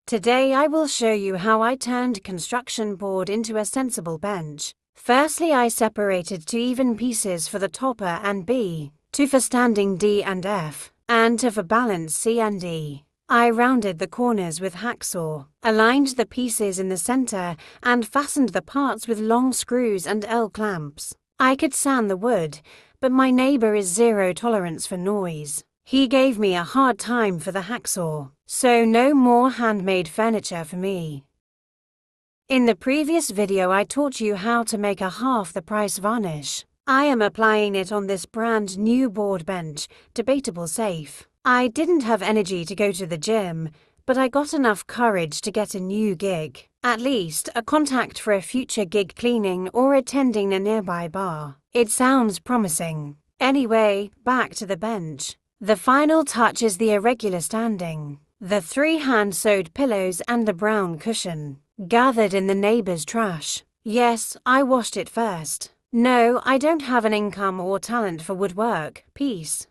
Today I will show you how I turned construction board into a sensible bench. Firstly, I separated 2 even pieces for the topper and B, 2 for standing D and F, and 2 for balance C and E. I rounded the corners with hacksaw, aligned the pieces in the center, and fastened the parts with long screws and L-clamps. I could sand the wood, but my neighbor is zero tolerance for noise. He gave me a hard time for the hacksaw, so no more handmade furniture for me. In the previous video I taught you how to make a half the price varnish. I am applying it on this brand new board bench, debatable safe. I didn't have energy to go to the gym, but I got enough courage to get a new gig. At least a contact for a future gig cleaning or attending a nearby bar. It sounds promising. Anyway, back to the bench. The final touch is the irregular standing. The 3 hand-sewed pillows and the brown cushion, gathered in the neighbor's trash. Yes, I washed it first. No, I don't have an income or talent for woodwork. Peace.